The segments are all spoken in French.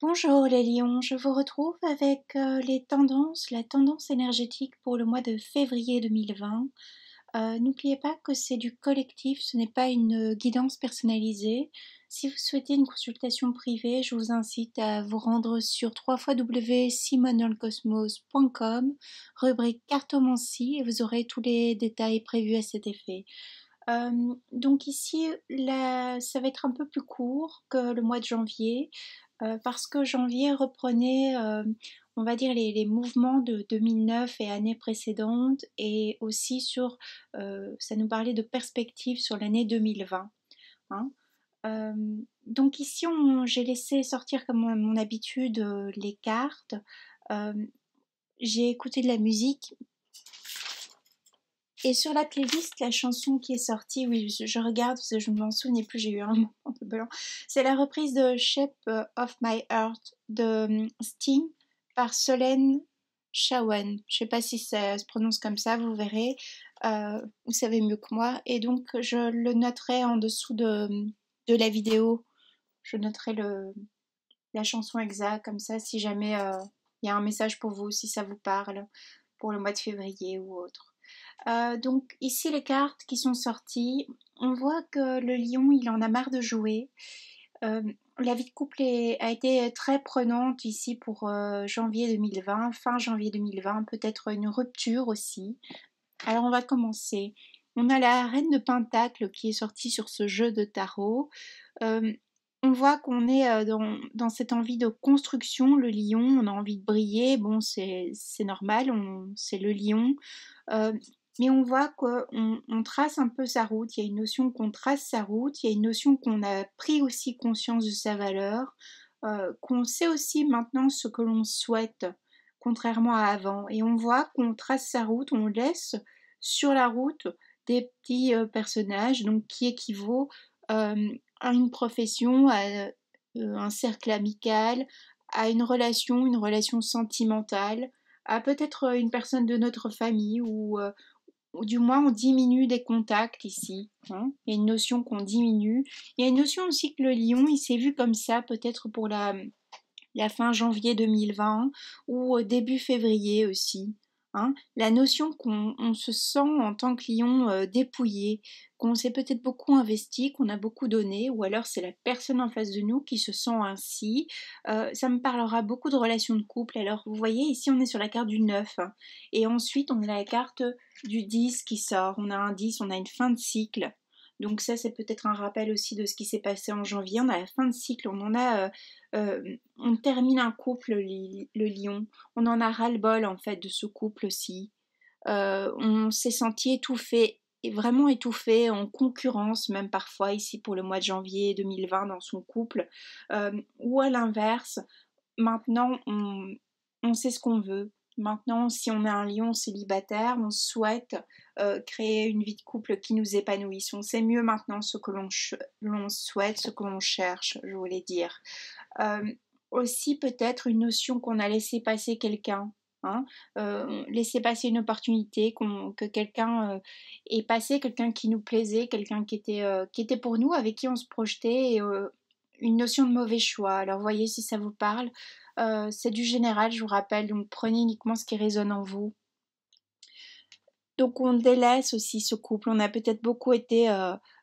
Bonjour les lions, je vous retrouve avec la tendance énergétique pour le mois de février 2020. N'oubliez pas que c'est du collectif, ce n'est pas une guidance personnalisée. Si vous souhaitez une consultation privée, je vous incite à vous rendre sur www.simonedanslecosmos.com, rubrique cartomancie, et vous aurez tous les détails prévus à cet effet. Donc ici, ça va être un peu plus court que le mois de janvier, parce que janvier reprenait, on va dire, les mouvements de 2009 et années précédentes, et aussi ça nous parlait de perspectives sur l'année 2020. Hein. Euh, donc ici, j'ai laissé sortir comme à mon habitude les cartes. Euh, j'ai écouté de la musique. Et sur la playlist, la chanson qui est sortie, oui, je regarde parce que je ne m'en souvenais plus, j'ai eu un moment de blanc. C'est la reprise de Shape of My Heart de Sting par Solène Shawan. Je ne sais pas si ça se prononce comme ça, vous verrez. Vous savez mieux que moi. Et donc, je le noterai en dessous de la vidéo. Je noterai la chanson exacte, comme ça, si jamais il y a un message pour vous, si ça vous parle, pour le mois de février ou autre. Donc ici les cartes qui sont sorties, on voit que le lion il en a marre de jouer. Euh, la vie de couple a été très prenante ici pour janvier 2020, fin janvier 2020, peut-être une rupture aussi. Alors on va commencer. On a la reine de Pentacle qui est sortie sur ce jeu de tarot. Euh, on voit qu'on est dans cette envie de construction, le lion, on a envie de briller, bon c'est normal, c'est le lion. Euh, mais on voit qu'on trace un peu sa route, il y a une notion qu'on trace sa route, il y a une notion qu'on a pris aussi conscience de sa valeur, qu'on sait aussi maintenant ce que l'on souhaite, contrairement à avant. Et on voit qu'on trace sa route, on laisse sur la route des petits personnages, donc qui équivaut à une profession, à un cercle amical, à une relation sentimentale, à peut-être une personne de notre famille ou du moins on diminue des contacts ici. Hein. Il y a une notion qu'on diminue. Il y a une notion aussi que le lion, il s'est vu comme ça peut-être pour la fin janvier 2020 ou début février aussi. Hein. La notion qu'on se sent en tant que lion dépouillé, qu'on s'est peut-être beaucoup investi, qu'on a beaucoup donné, ou alors c'est la personne en face de nous qui se sent ainsi. Ça me parlera beaucoup de relations de couple. Alors vous voyez, ici on est sur la carte du 9, hein, et ensuite on a la carte du 10 qui sort. On a un 10, on a une fin de cycle. Donc ça, c'est peut-être un rappel aussi de ce qui s'est passé en janvier. On a la fin de cycle, on termine un couple, le lion. On en a ras-le-bol en fait de ce couple aussi. On s'est senti étouffé, et vraiment étouffé, en concurrence même parfois ici pour le mois de janvier 2020 dans son couple. Ou à l'inverse, maintenant on sait ce qu'on veut. Maintenant, si on est un lion célibataire, on souhaite créer une vie de couple qui nous épanouisse. On sait mieux maintenant ce que l'on souhaite, ce que l'on cherche, je voulais dire. Euh, Aussi peut-être une notion qu'on a laissé passer quelqu'un. Hein, laisser passer une opportunité, que quelqu'un ait passé, quelqu'un qui nous plaisait, quelqu'un qui était pour nous, avec qui on se projetait, et une notion de mauvais choix. Alors voyez si ça vous parle. C'est du général, je vous rappelle, donc prenez uniquement ce qui résonne en vous. Donc on délaisse aussi ce couple. On a peut-être beaucoup été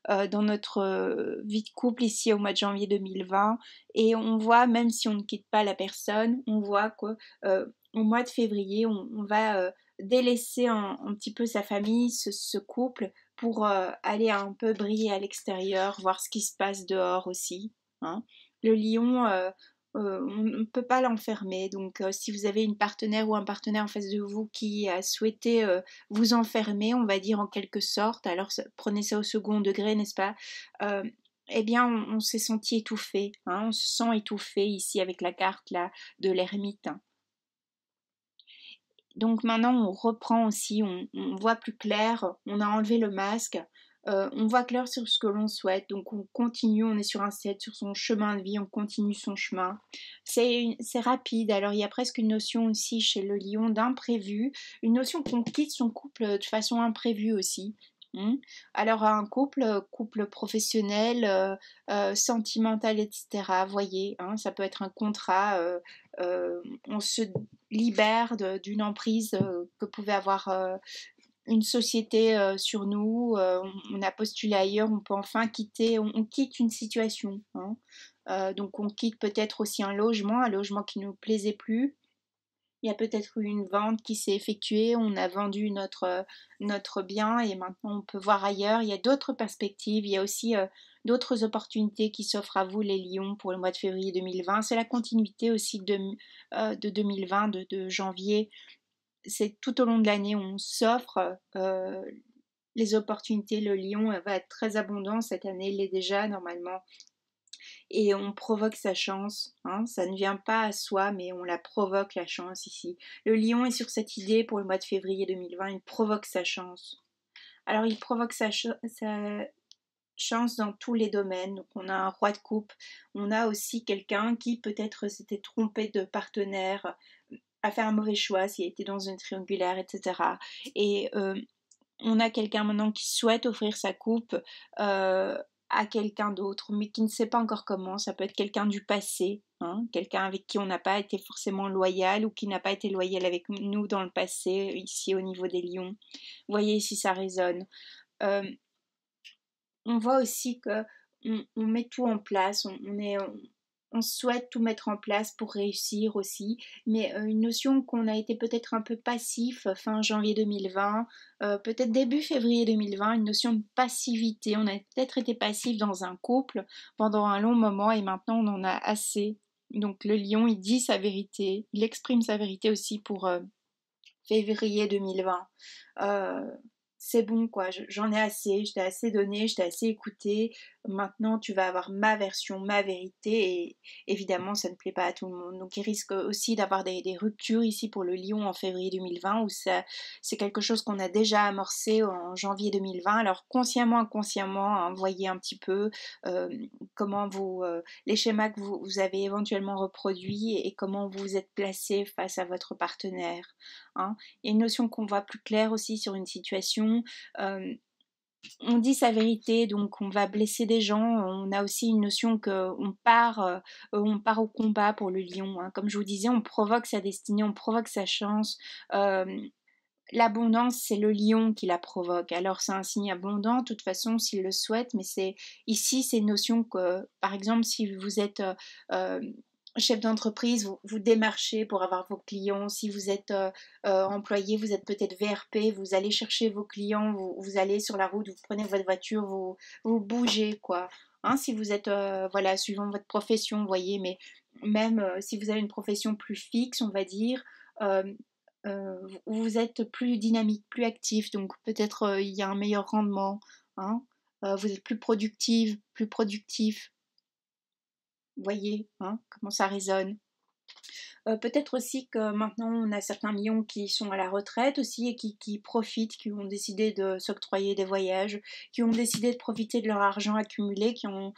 dans notre vie de couple ici au mois de janvier 2020, et on voit, même si on ne quitte pas la personne, on voit qu'au mois de février, on va délaisser un petit peu sa famille, ce couple, pour aller un peu briller à l'extérieur, voir ce qui se passe dehors aussi. Hein. Le lion, on ne peut pas l'enfermer. Donc si vous avez une partenaire ou un partenaire en face de vous qui a souhaité vous enfermer, on va dire en quelque sorte, alors prenez ça au second degré, n'est-ce pas? euh, eh bien, on s'est senti étouffé, hein, on se sent étouffé ici avec la carte là de l'ermite. Donc maintenant, on reprend aussi, on voit plus clair, on a enlevé le masque, on voit clair sur ce que l'on souhaite, donc on continue, on est sur un 7, sur son chemin de vie, on continue son chemin. C'est rapide, alors il y a presque une notion aussi chez le lion d'imprévu, une notion qu'on quitte son couple de façon imprévue aussi. Hmm. Alors un couple professionnel, sentimental, etc. Voyez, hein, ça peut être un contrat. On se libère d'une emprise que pouvait avoir une société sur nous. On a postulé ailleurs, on peut enfin quitter, on quitte une situation, hein. Donc on quitte peut-être aussi un logement qui ne nous plaisait plus. Il y a peut-être eu une vente qui s'est effectuée, on a vendu notre bien et maintenant on peut voir ailleurs. Il y a d'autres perspectives, il y a aussi d'autres opportunités qui s'offrent à vous, les Lions, pour le mois de février 2020. C'est la continuité aussi de 2020, de janvier. C'est tout au long de l'année où on s'offre les opportunités. Le Lion va être très abondant cette année, il l'est déjà normalement, et on provoque sa chance, hein. Ça ne vient pas à soi, mais on la provoque, la chance, ici. Le lion est sur cette idée pour le mois de février 2020, il provoque sa chance. Alors il provoque sa chance dans tous les domaines. Donc on a un roi de coupe, on a aussi quelqu'un qui peut-être s'était trompé de partenaire, a fait un mauvais choix s'il était dans une triangulaire, etc. Et on a quelqu'un maintenant qui souhaite offrir sa coupe à quelqu'un d'autre, mais qui ne sait pas encore comment. Ça peut être quelqu'un du passé, hein, quelqu'un avec qui on n'a pas été forcément loyal ou qui n'a pas été loyal avec nous dans le passé, ici au niveau des lions. Vous voyez si ça résonne. Euh, on voit aussi que on met tout en place, on souhaite tout mettre en place pour réussir aussi, mais une notion qu'on a été peut-être un peu passif fin janvier 2020, peut-être début février 2020, une notion de passivité. On a peut-être été passif dans un couple pendant un long moment et maintenant on en a assez. Donc le lion, il dit sa vérité, il exprime sa vérité aussi pour février 2020. Euh, c'est bon quoi, j'en ai assez, je t'ai assez donné, je t'ai assez écouté, maintenant tu vas avoir ma version, ma vérité, et évidemment ça ne plaît pas à tout le monde. Donc il risque aussi d'avoir des ruptures ici pour le lion en février 2020, où c'est quelque chose qu'on a déjà amorcé en janvier 2020. Alors consciemment, inconsciemment, hein, voyez un petit peu euh, comment les schémas que vous avez éventuellement reproduits et comment vous vous êtes placé face à votre partenaire, hein. Il y a une notion qu'on voit plus claire aussi sur une situation. Euh, on dit sa vérité, donc on va blesser des gens. On a aussi une notion on part au combat pour le lion, hein. Comme je vous disais, on provoque sa destinée, on provoque sa chance. Euh, L'abondance, c'est le lion qui la provoque. Alors c'est un signe abondant, de toute façon, s'il le souhaite, mais c'est une notion que, par exemple, si vous êtes euh, chef d'entreprise, vous démarchez pour avoir vos clients. Si vous êtes employé, vous êtes peut-être VRP, vous allez chercher vos clients, vous allez sur la route, vous prenez votre voiture, vous bougez, quoi. Hein, si vous êtes, voilà, suivant votre profession, vous voyez, mais même si vous avez une profession plus fixe, on va dire, euh, vous êtes plus dynamique, plus actif, donc peut-être il y a un meilleur rendement, hein. Vous êtes plus productif, vous voyez, hein, comment ça résonne. Peut-être aussi que maintenant on a certains lions qui sont à la retraite aussi et qui profitent, qui ont décidé de s'octroyer des voyages, qui ont décidé de profiter de leur argent accumulé, qui ont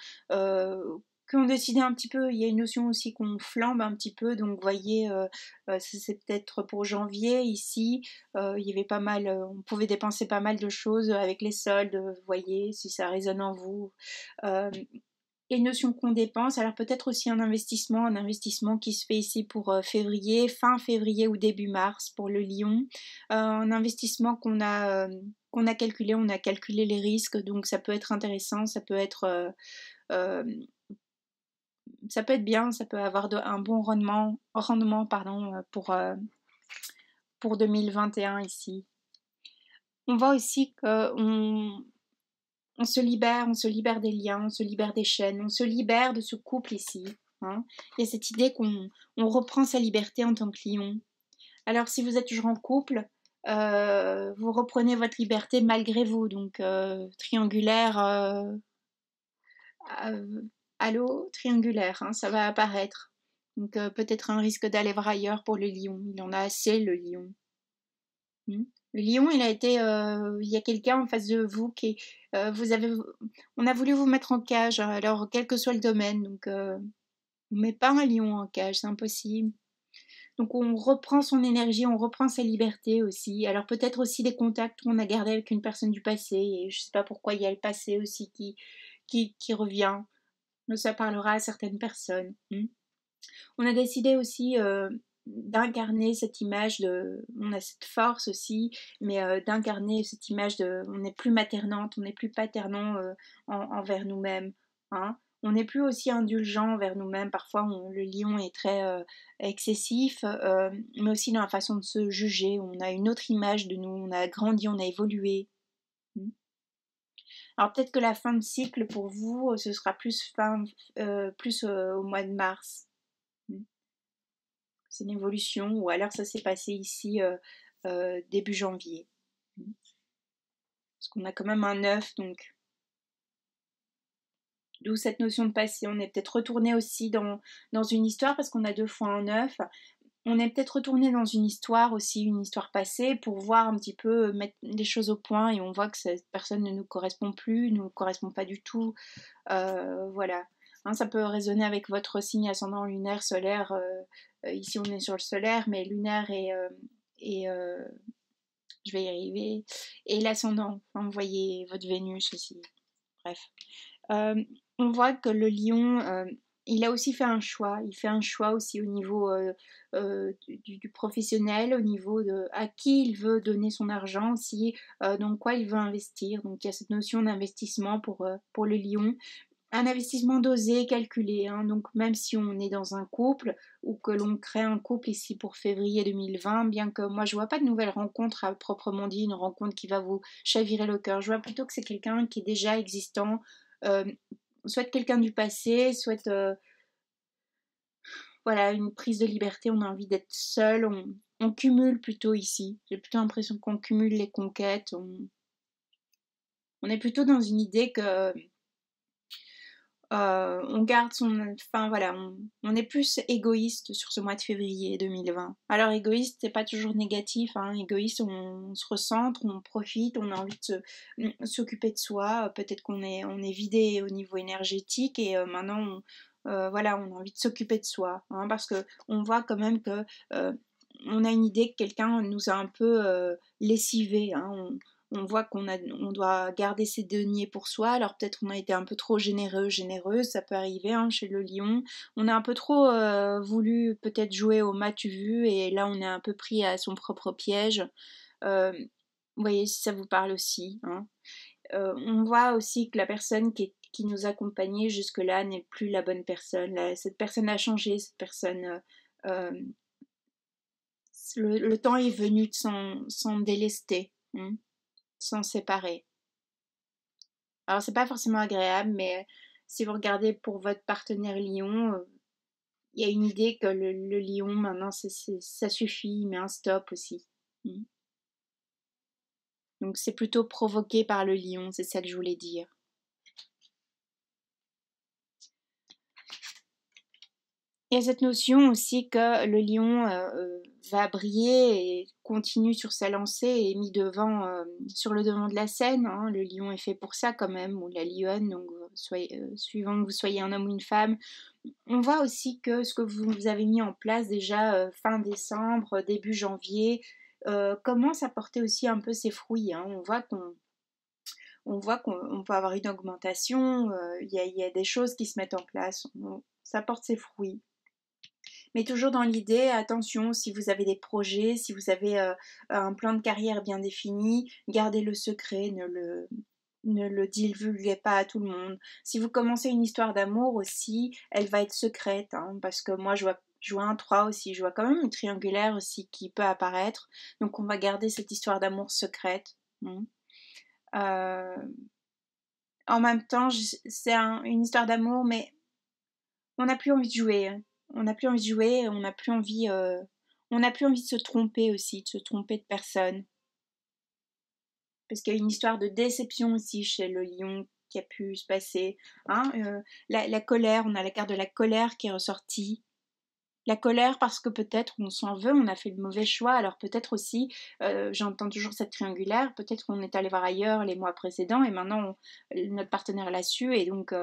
décidé un petit peu. Il y a une notion aussi qu'on flambe un petit peu, donc vous voyez, c'est peut-être pour janvier ici, il y avait pas mal, on pouvait dépenser pas mal de choses avec les soldes, vous voyez, si ça résonne en vous. Euh, et une notion qu'on dépense, alors peut-être aussi un investissement qui se fait ici pour février, fin février ou début mars pour le lion. Un investissement qu'on a calculé, on a calculé les risques, donc ça peut être intéressant, euh, ça peut être bien, ça peut avoir un bon rendement pardon, pour 2021 ici. On voit aussi qu'on on se libère des liens, on se libère des chaînes, on se libère de ce couple ici, hein. Il y a cette idée qu'on reprend sa liberté en tant que lion. Alors si vous êtes toujours en couple, vous reprenez votre liberté malgré vous, donc triangulaire, euh, allô, triangulaire, hein, ça va apparaître. Donc peut-être un risque d'aller voir ailleurs pour le lion, il en a assez le lion. Hmm. Le lion, il y a quelqu'un en face de vous vous avez, on a voulu vous mettre en cage, alors quel que soit le domaine, donc on met pas un lion en cage, c'est impossible. Donc on reprend son énergie, on reprend sa liberté aussi. Alors peut-être aussi des contacts qu'on a gardés avec une personne du passé, et je sais pas pourquoi il y a le passé aussi qui revient. Mais ça parlera à certaines personnes. On a décidé aussi d'incarner cette image de... On a cette force aussi, mais d'incarner cette image de... On n'est plus maternante, on n'est plus paternant envers nous-mêmes. Hein. On n'est plus aussi indulgent envers nous-mêmes. Parfois, le lion est très excessif, mais aussi dans la façon de se juger. On a une autre image de nous, on a grandi, on a évolué. Alors peut-être que la fin de cycle pour vous, ce sera plus, au mois de mars. C'est une évolution, ou alors ça s'est passé ici début janvier. Parce qu'on a quand même un 9, donc d'où cette notion de passé. On est peut-être retourné aussi dans une histoire, parce qu'on a 2 fois un 9. On est peut-être retourné dans une histoire aussi, une histoire passée, pour voir un petit peu, mettre les choses au point, et on voit que cette personne ne nous correspond plus, ne nous correspond pas du tout. Voilà. Hein, ça peut résonner avec votre signe ascendant lunaire, solaire. Ici, on est sur le solaire, mais lunaire et je vais y arriver. Et l'ascendant. Enfin, vous voyez votre Vénus aussi. Bref. On voit que le lion, il a aussi fait un choix. Il fait un choix aussi au niveau du professionnel, au niveau de à qui il veut donner son argent, aussi, dans quoi il veut investir. Donc il y a cette notion d'investissement pour le lion. Un investissement dosé, calculé. Hein. Donc même si on est dans un couple ou que l'on crée un couple ici pour février 2020, bien que moi je vois pas de nouvelle rencontre à proprement dit, une rencontre qui va vous chavirer le cœur. Je vois plutôt que c'est quelqu'un qui est déjà existant, euh, soit quelqu'un du passé, soit voilà, une prise de liberté, on a envie d'être seul, on cumule plutôt ici. J'ai plutôt l'impression qu'on cumule les conquêtes, on est plutôt dans une idée que on garde son... Enfin voilà, on est plus égoïste sur ce mois de février 2020. Alors égoïste, c'est pas toujours négatif. Hein. Égoïste, on se recentre, on profite, on a envie de s'occuper de soi. Peut-être on est vidé au niveau énergétique et maintenant, voilà, on a envie de s'occuper de soi. Hein, parce que on voit quand même que on a une idée que quelqu'un nous a un peu lessivé. Hein. On voit on doit garder ses deniers pour soi, alors peut-être on a été un peu trop généreux, généreuse, ça peut arriver hein, chez le lion. On a un peu trop voulu peut-être jouer au m'as-tu vu, et là on est un peu pris à son propre piège. Vous voyez si ça vous parle aussi. Hein. On voit aussi que la personne qui nous accompagnait jusque-là n'est plus la bonne personne. Cette personne a changé, cette personne... le temps est venu de s'en délester. Hein, s'en séparer. Alors c'est pas forcément agréable, mais si vous regardez pour votre partenaire lion, il y a une idée que le lion maintenant ça suffit, il met un stop aussi. Donc c'est plutôt provoqué par le lion, c'est ça que je voulais dire. Il y a cette notion aussi que le lion va briller et continue sur sa lancée et est mis devant, sur le devant de la scène. Hein. Le lion est fait pour ça quand même, ou la lionne, donc suivant que vous soyez un homme ou une femme. On voit aussi que ce que vous avez mis en place déjà fin décembre, début janvier, commence à porter aussi un peu ses fruits. Hein. On voit qu'on peut avoir une augmentation, il y a des choses qui se mettent en place, ça porte ses fruits. Mais toujours dans l'idée, attention, si vous avez des projets, si vous avez un plan de carrière bien défini, gardez le secret, ne le divulguez pas à tout le monde. Si vous commencez une histoire d'amour aussi, elle va être secrète, hein, parce que moi je vois un 3 aussi, je vois quand même une triangulaire aussi qui peut apparaître, donc on va garder cette histoire d'amour secrète. Hein. En même temps, c'est une histoire d'amour, mais on n'a plus envie de jouer. Hein. On n'a plus envie de jouer, on n'a plus envie de se tromper aussi, de se tromper de personne. Parce qu'il y a une histoire de déception aussi chez le lion qui a pu se passer. Hein, la colère, on a la carte de la colère qui est ressortie. La colère parce que peut-être on s'en veut, on a fait le mauvais choix, alors peut-être aussi, j'entends toujours cette triangulaire, peut-être qu'on est allé voir ailleurs les mois précédents et maintenant notre partenaire l'a su et donc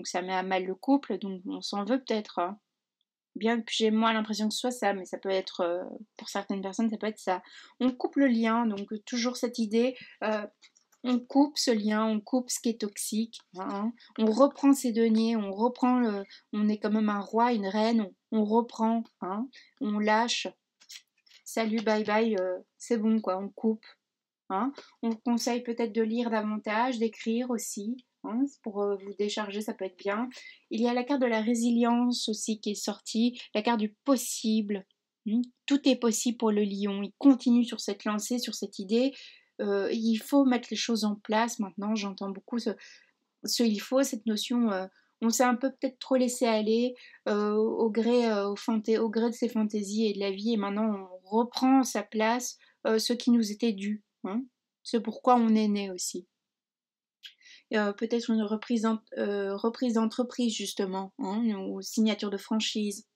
ça met à mal le couple, donc on s'en veut peut-être. Hein. bien que j'ai moins l'impression que ce soit ça, mais ça peut être, pour certaines personnes, ça peut être ça. On coupe le lien, donc toujours cette idée, on coupe ce lien, on coupe ce qui est toxique, hein. On reprend ses deniers, on est quand même un roi, une reine, on reprend, hein, on lâche, salut, bye bye, c'est bon quoi, on coupe. Hein. On vous conseille peut-être de lire davantage, d'écrire aussi, hein, pour vous décharger, ça peut être bien. Il y a la carte de la résilience aussi qui est sortie, la carte du possible. Tout est possible pour le lion, il continue sur cette lancée, sur cette idée. Il faut mettre les choses en place maintenant, j'entends beaucoup il faut, cette notion, on s'est un peu peut-être trop laissé aller au gré de ses fantaisies et de la vie, et maintenant on reprend sa place, ce qui nous était dû. Hein. C'est pourquoi on est né aussi. Peut-être une reprise d'entreprise justement, hein, ou signature de franchise.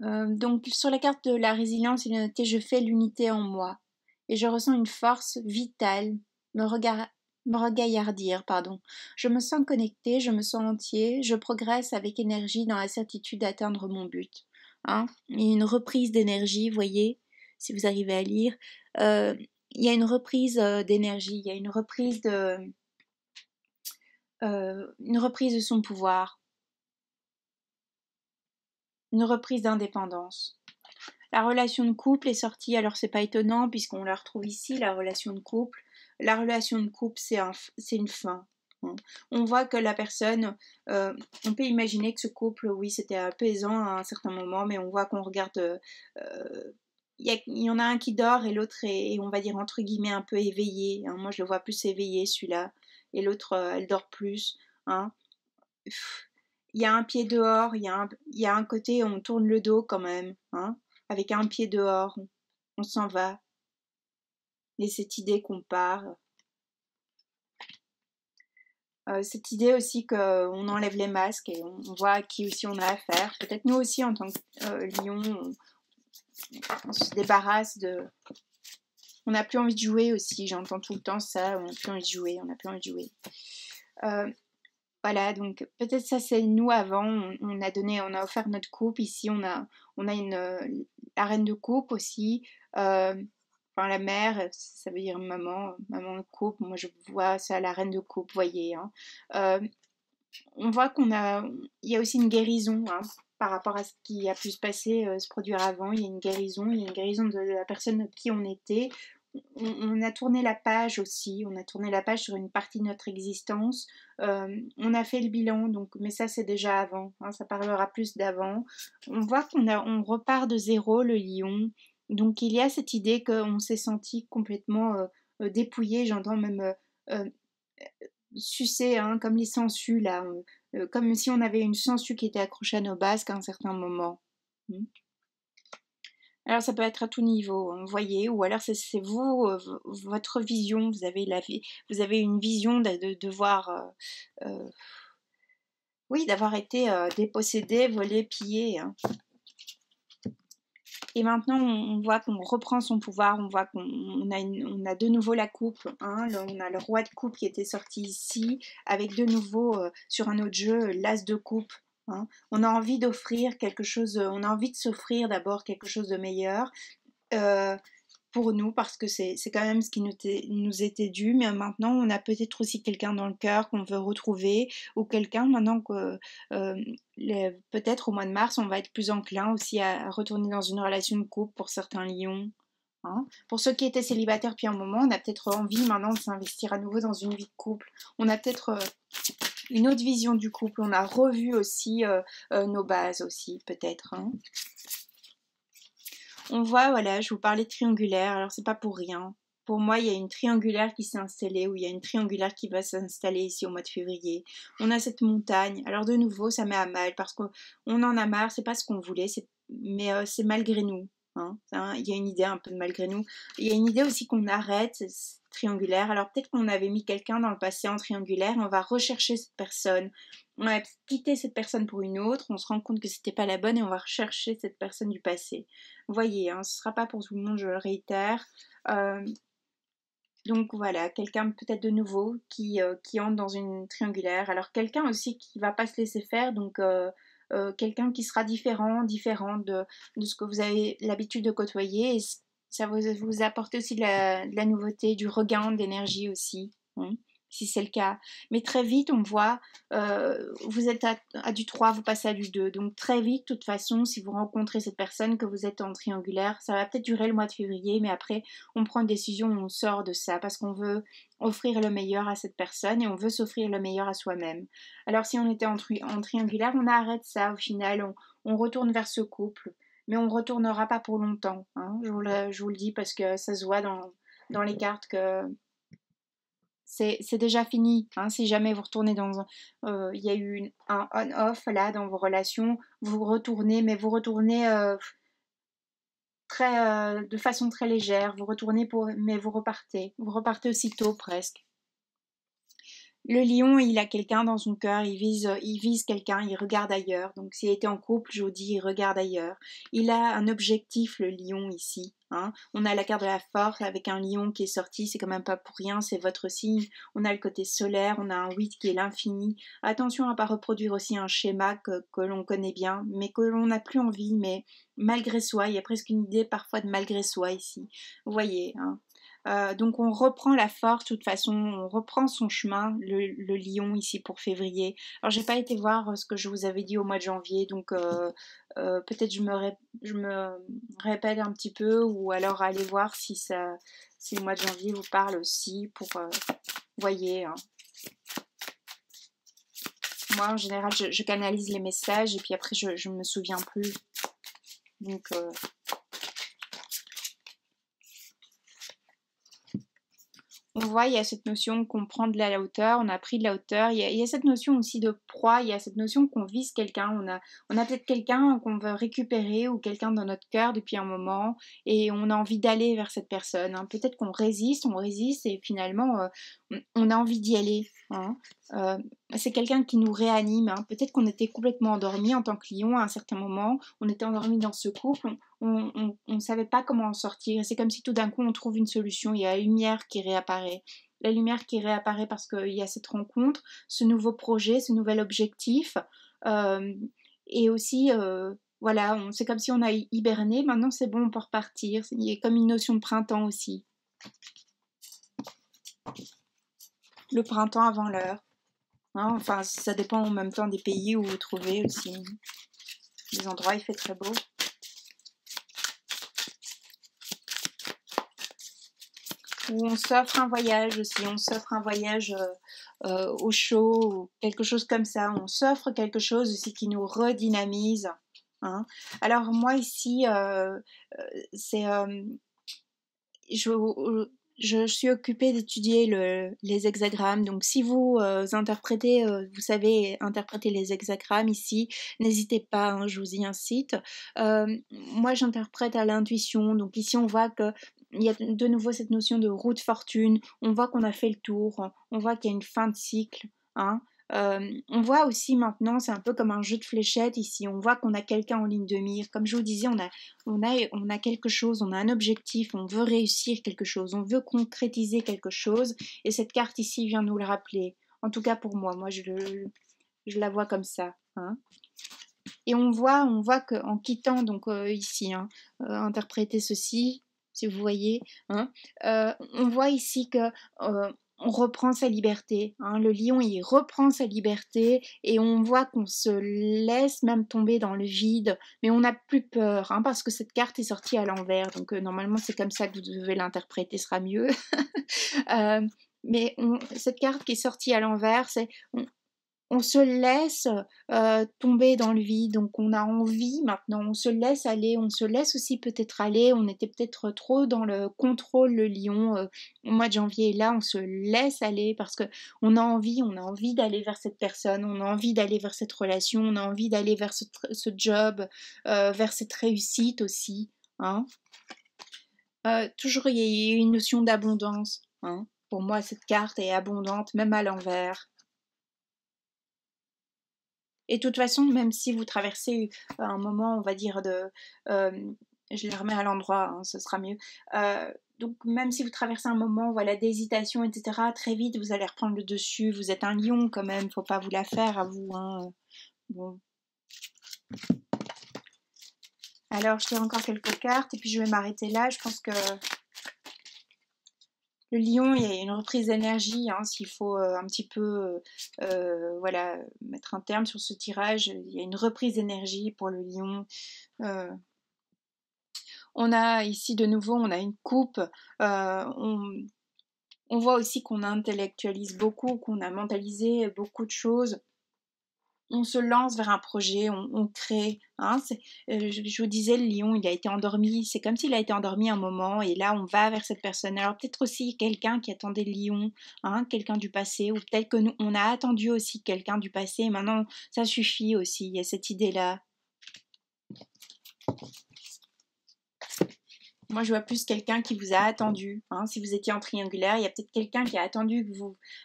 Donc sur la carte de la résilience, il est noté je fais l'unité en moi et je ressens une force vitale me, me regaillardir, pardon. Je me sens connecté, je me sens entier, je progresse avec énergie dans la certitude d'atteindre mon but. Hein. Il y a une reprise d'énergie, voyez, si vous arrivez à lire. Il y a une reprise d'énergie, il y a une reprise de son pouvoir, une reprise d'indépendance. La relation de couple est sortie, alors c'est pas étonnant puisqu'on la retrouve ici, la relation de couple. La relation de couple, c'est une fin. On voit que la personne, on peut imaginer que ce couple, oui, c'était apaisant à un certain moment, mais on voit qu'on regarde, il y en a un qui dort et l'autre est, on va dire, entre guillemets, un peu éveillé. Hein. Moi, je le vois plus éveillé, celui-là, et l'autre, elle dort plus. Hein. Il y a un pied dehors, il y a un côté, on tourne le dos quand même. Hein. Avec un pied dehors, on s'en va. Et cette idée qu'on part. Cette idée aussi qu'on enlève les masques et on voit à qui aussi on a affaire. Peut-être nous aussi en tant que lion, on se débarrasse de... On n'a plus envie de jouer aussi, j'entends tout le temps ça, on n'a plus envie de jouer, on n'a plus envie de jouer. Voilà, donc peut-être ça c'est nous avant, on a offert notre coupe, ici on a la reine de coupe aussi, enfin la mère, ça veut dire maman de coupe, moi je vois ça la reine de coupe, voyez. Hein. On voit il y a aussi une guérison hein, par rapport à ce qui a pu se passer, se produire avant, il y a une guérison de la personne qui on était. On a tourné la page aussi, on a tourné la page sur une partie de notre existence. On a fait le bilan, donc, mais ça c'est déjà avant, hein, ça parlera plus d'avant. On voit on repart de zéro, le lion. Donc il y a cette idée qu'on s'est senti complètement dépouillé, j'entends même sucé, hein, comme les sangsues là, comme si on avait une sangsue qui était accrochée à nos basques à un certain moment. Alors ça peut être à tout niveau, hein, vous voyez, ou alors c'est vous, votre vision, vous avez une vision de voir, oui, d'avoir été dépossédé, volé, pillé. Hein. Et maintenant, on voit qu'on reprend son pouvoir, on voit on a de nouveau la coupe. Hein, on a le roi de coupe qui était sorti ici, avec de nouveau, sur un autre jeu, l'as de coupe. Hein. On a envie d'offrir quelque chose, on a envie de s'offrir d'abord quelque chose de meilleur. Pour nous parce que c'est quand même ce qui nous était dû, mais maintenant on a peut-être aussi quelqu'un dans le cœur qu'on veut retrouver ou quelqu'un maintenant que peut-être au mois de mars on va être plus enclin aussi à retourner dans une relation de couple pour certains lions. Hein. Pour ceux qui étaient célibataires depuis un moment, on a peut-être envie maintenant de s'investir à nouveau dans une vie de couple. On a peut-être une autre vision du couple, on a revu aussi nos bases aussi peut-être. Hein. On voit, voilà, je vous parlais de triangulaire, alors c'est pas pour rien. Pour moi, il y a une triangulaire qui s'est installée, ou il y a une triangulaire qui va s'installer ici au mois de février. On a cette montagne. Alors de nouveau, ça met à mal parce qu'on en a marre, c'est pas ce qu'on voulait, mais c'est malgré nous. Hein. Il y a une idée un peu de malgré nous. Il y a une idée aussi qu'on arrête triangulaire. Alors peut-être qu'on avait mis quelqu'un dans le passé en triangulaire, on va rechercher cette personne. On va quitter cette personne pour une autre, on se rend compte que c'était pas la bonne et on va rechercher cette personne du passé. Vous voyez, hein, ce sera pas pour tout le monde, je le réitère. Donc voilà, quelqu'un peut-être de nouveau qui entre dans une triangulaire. Alors quelqu'un aussi qui va pas se laisser faire, donc quelqu'un qui sera différent de ce que vous avez l'habitude de côtoyer. Et ça vous apporte aussi de la nouveauté, du regain d'énergie aussi, hein, si c'est le cas. Mais très vite, on voit, vous êtes à du 3, vous passez à du 2. Donc très vite, de toute façon, si vous rencontrez cette personne, que vous êtes en triangulaire, ça va peut-être durer le mois de février, mais après, on prend une décision, on sort de ça, parce qu'on veut offrir le meilleur à cette personne et on veut s'offrir le meilleur à soi-même. Alors si on était en triangulaire, on arrête ça au final, on retourne vers ce couple, mais on ne retournera pas pour longtemps, hein, je vous le dis, parce que ça se voit dans les cartes que c'est déjà fini, hein, si jamais vous retournez il y a eu un on-off là dans vos relations, vous retournez, mais vous retournez de façon très légère, vous retournez mais vous repartez aussitôt presque. Le lion, il a quelqu'un dans son cœur, il vise quelqu'un, il regarde ailleurs. Donc s'il était en couple, je vous dis, il regarde ailleurs. Il a un objectif, le lion, ici. Hein. On a la carte de la force avec un lion qui est sorti, c'est quand même pas pour rien, c'est votre signe. On a le côté solaire, on a un 8 qui est l'infini. Attention à ne pas reproduire aussi un schéma que l'on connaît bien, mais que l'on n'a plus envie, mais malgré soi, il y a presque une idée parfois de malgré soi ici. Vous voyez, hein. Donc on reprend la force, de toute façon, on reprend son chemin, le lion ici pour février. Alors j'ai pas été voir ce que je vous avais dit au mois de janvier, donc peut-être je me répète un petit peu, ou alors allez voir si le mois de janvier vous parle aussi, pour voyez. Hein. Moi en général je canalise les messages et puis après je me souviens plus. Donc on voit, il y a cette notion qu'on prend de la hauteur, on a pris de la hauteur, il y a cette notion aussi de proie, il y a cette notion qu'on vise quelqu'un, on a peut-être quelqu'un qu'on veut récupérer ou quelqu'un dans notre cœur depuis un moment et on a envie d'aller vers cette personne. Hein. Peut-être qu'on résiste, on résiste et finalement on a envie d'y aller. Hein. C'est quelqu'un qui nous réanime. Hein. Peut-être qu'on était complètement endormi en tant que lion à un certain moment, on était endormi dans ce couple, on ne savait pas comment en sortir. C'est comme si tout d'un coup on trouve une solution, il y a la lumière qui réapparaît. La lumière qui réapparaît parce qu'il y a cette rencontre, ce nouveau projet, ce nouvel objectif. Et aussi, voilà, c'est comme si on a hiberné, maintenant c'est bon, on peut repartir. Il y a comme une notion de printemps aussi. Le printemps avant l'heure. Hein, enfin, ça dépend en même temps des pays où vous trouvez aussi. Les endroits, il fait très beau. Ou on s'offre un voyage aussi, on s'offre un voyage au chaud, ou quelque chose comme ça. On s'offre quelque chose aussi qui nous redynamise. Hein. Alors moi ici, c'est... je suis occupée d'étudier les hexagrammes, donc si vous interprétez, vous savez interpréter les hexagrammes ici, n'hésitez pas, hein, je vous y incite. Moi j'interprète à l'intuition, donc ici on voit que il y a de nouveau cette notion de roue de fortune, on voit qu'on a fait le tour, on voit qu'il y a une fin de cycle, hein. On voit aussi maintenant, c'est un peu comme un jeu de fléchettes ici, on voit qu'on a quelqu'un en ligne de mire, comme je vous disais, on a quelque chose, on a un objectif, on veut réussir quelque chose, on veut concrétiser quelque chose, et cette carte ici vient nous le rappeler. En tout cas pour moi je la vois comme ça. Hein. Et on voit qu'en quittant, donc ici, hein, interpréter ceci, si vous voyez, hein, on voit ici que on reprend sa liberté. Hein, le lion, il reprend sa liberté et on voit qu'on se laisse même tomber dans le vide, mais on n'a plus peur, hein, parce que cette carte est sortie à l'envers. Donc normalement, c'est comme ça que vous devez l'interpréter, ce sera mieux. Mais cette carte qui est sortie à l'envers, c'est on se laisse tomber dans le vide, donc on a envie maintenant, on se laisse aller, on se laisse aussi peut-être aller, on était peut-être trop dans le contrôle, le lion, au mois de janvier, et là on se laisse aller parce que on a envie d'aller vers cette personne, on a envie d'aller vers cette relation, on a envie d'aller vers ce job, vers cette réussite aussi. Hein. Toujours il y a une notion d'abondance. Hein. Pour moi cette carte est abondante, même à l'envers. Et de toute façon, même si vous traversez un moment, on va dire, je les remets à l'endroit, hein, ce sera mieux. Donc même si vous traversez un moment, voilà, d'hésitation, etc., très vite, vous allez reprendre le dessus. Vous êtes un lion quand même, faut pas vous la faire à vous. Hein. Bon. Alors, je tire encore quelques cartes et puis je vais m'arrêter là. Je pense que le lion, il y a une reprise d'énergie, hein, s'il faut un petit peu voilà, mettre un terme sur ce tirage. Il y a une reprise d'énergie pour le lion. On a ici de nouveau, on a une coupe. On voit aussi qu'on intellectualise beaucoup, qu'on a mentalisé beaucoup de choses. On se lance vers un projet, on crée. Hein, je vous disais, le lion, il a été endormi. C'est comme s'il a été endormi un moment, et là, on va vers cette personne. Alors peut-être aussi quelqu'un qui attendait le lion, hein, quelqu'un du passé, ou peut-être que nous, on a attendu aussi quelqu'un du passé. Et maintenant, ça suffit aussi. Il y a cette idée-là. Moi, je vois plus quelqu'un qui vous a attendu. Hein. Si vous étiez en triangulaire, il y a peut-être quelqu'un qui a attendu que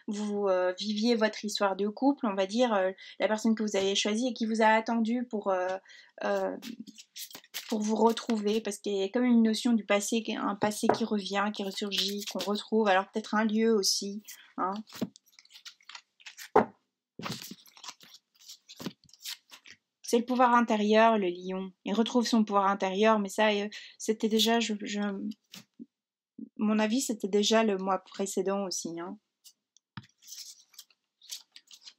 vous viviez votre histoire de couple, on va dire, la personne que vous avez choisie et qui vous a attendu pour vous retrouver, parce qu'il y a comme une notion du passé, un passé qui revient, qui ressurgit, qu'on retrouve. Alors peut-être un lieu aussi. Hein. C'est le pouvoir intérieur, le lion. Il retrouve son pouvoir intérieur, mais ça, c'était déjà, mon avis, c'était déjà le mois précédent aussi. Hein.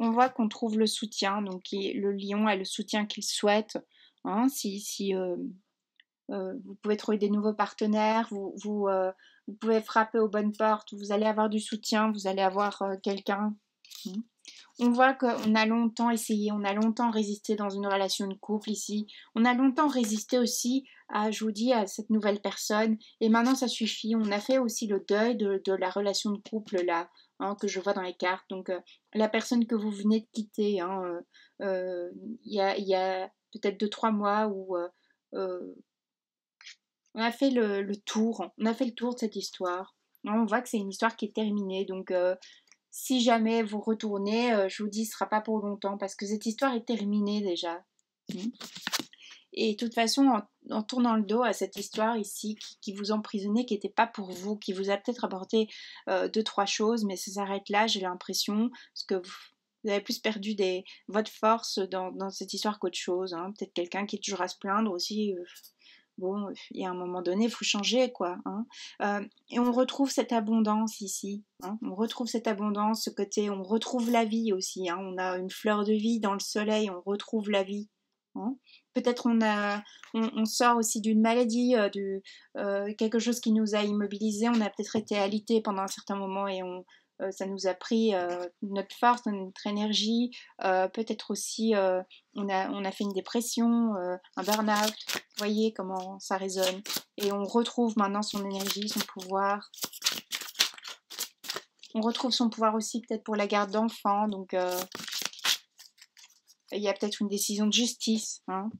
On voit qu'on trouve le soutien, donc le lion a le soutien qu'il souhaite. Hein, si vous pouvez trouver des nouveaux partenaires, vous pouvez frapper aux bonnes portes, vous allez avoir du soutien, vous allez avoir quelqu'un. On voit qu'on a longtemps essayé, on a longtemps résisté dans une relation de couple ici. On a longtemps résisté aussi je vous dis, à cette nouvelle personne. Et maintenant, ça suffit. On a fait aussi le deuil de la relation de couple là, hein, que je vois dans les cartes. Donc, la personne que vous venez de quitter, hein, il y a peut-être 2-3 mois où on a fait le tour. On a fait le tour de cette histoire. On voit que c'est une histoire qui est terminée. Donc, si jamais vous retournez, je vous dis, ce ne sera pas pour longtemps parce que cette histoire est terminée déjà. Et de toute façon, en tournant le dos à cette histoire ici qui vous emprisonnait, qui n'était pas pour vous, qui vous a peut-être apporté 2-3 choses, mais ça s'arrête là, j'ai l'impression, parce que vous avez plus perdu votre force dans cette histoire qu'autre chose. Hein. Peut-être quelqu'un qui est toujours à se plaindre aussi. Bon, il y a un moment donné, il faut changer, quoi. Hein. Et on retrouve cette abondance ici. Hein. On retrouve cette abondance, ce côté, on retrouve la vie aussi. Hein. On a une fleur de vie dans le soleil, on retrouve la vie. Hein. Peut-être on sort aussi d'une maladie, quelque chose qui nous a immobilisés. On a peut-être été alité pendant un certain moment et ça nous a pris notre force, notre énergie. Peut-être aussi on a fait une dépression, un burn-out. Vous voyez comment ça résonne. Et on retrouve maintenant son énergie, son pouvoir. On retrouve son pouvoir aussi peut-être pour la garde d'enfants. Donc il y a peut-être une décision de justice. Hein.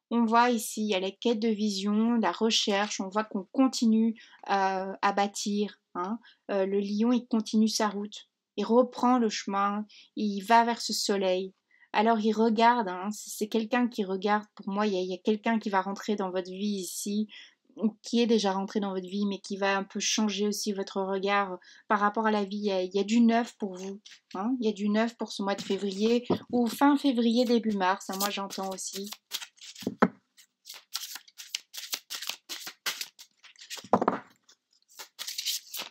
On voit ici, il y a les quêtes de vision, la recherche, on voit qu'on continue à bâtir. Hein. Le lion, il continue sa route, il reprend le chemin, il va vers ce soleil. Alors il regarde, hein, c'est quelqu'un qui regarde, pour moi, il y a quelqu'un qui va rentrer dans votre vie ici, ou qui est déjà rentré dans votre vie, mais qui va un peu changer aussi votre regard par rapport à la vie. Il y a du neuf pour vous. Hein. Il y a du neuf pour ce mois de février, ou fin février, début mars, hein, moi j'entends aussi.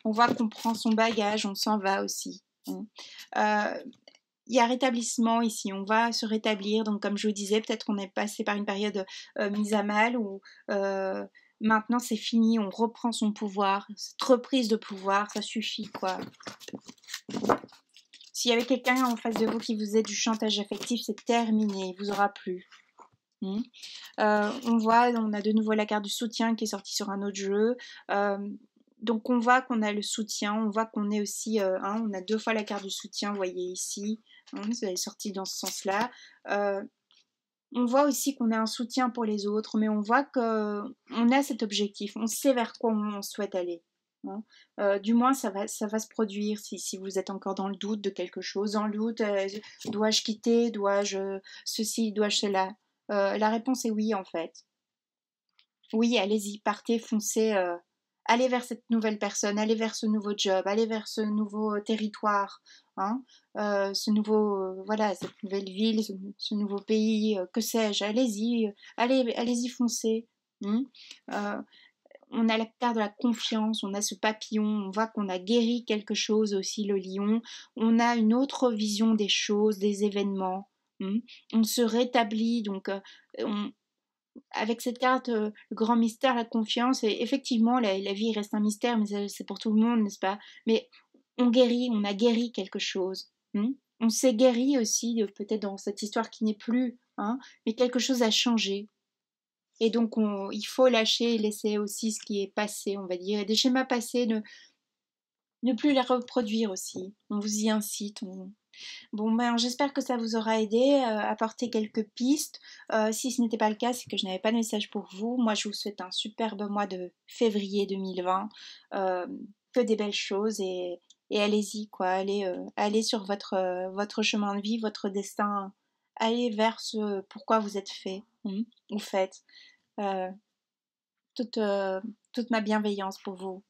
On voit qu'on prend son bagage, on s'en va aussi. Il y a rétablissement ici, on va se rétablir. Donc comme je vous disais, peut-être qu'on est passé par une période mise à mal où maintenant c'est fini, on reprend son pouvoir. Cette reprise de pouvoir, ça suffit quoi. S'il y avait quelqu'un en face de vous qui vous faisait du chantage affectif, c'est terminé, il vous aura plus. On voit, on a de nouveau la carte du soutien qui est sortie sur un autre jeu. Donc on voit qu'on a le soutien, on voit qu'on est aussi, on a 2 fois la carte du soutien, vous voyez ici, ça est sorti dans ce sens-là. On voit aussi qu'on a un soutien pour les autres, mais on voit qu'on a cet objectif, on sait vers quoi on souhaite aller. Hein. Du moins ça va se produire si vous êtes encore dans le doute de quelque chose, dans le doute, dois-je quitter, dois-je ceci, dois-je cela. La réponse est oui en fait. Oui, allez-y, partez, foncez, allez vers cette nouvelle personne, allez vers ce nouveau job, allez vers ce nouveau territoire. hein, voilà, cette nouvelle ville, ce nouveau pays, que sais-je, allez-y, foncez. Euh, on a la carte de la confiance, on a ce papillon, on voit qu'on a guéri quelque chose aussi, le lion, on a une autre vision des choses, des événements, on se rétablit, donc avec cette carte, le grand mystère, la confiance, et effectivement, la vie reste un mystère, mais c'est pour tout le monde, n'est-ce pas? Mais on guérit, on a guéri quelque chose. On s'est guéri aussi, peut-être dans cette histoire qui n'est plus, mais quelque chose a changé. Et donc, il faut lâcher et laisser aussi ce qui est passé, on va dire. Et des schémas passés, ne plus les reproduire aussi. On vous y incite. Bon, ben, j'espère que ça vous aura aidé, apporté quelques pistes. Si ce n'était pas le cas, c'est que je n'avais pas de message pour vous. Moi, je vous souhaite un superbe mois de février 2020. Euh, que des belles choses et allez-y, quoi. Allez sur votre chemin de vie, votre destin. Allez vers ce pourquoi vous êtes fait ou faites. Euh, toute ma bienveillance pour vous.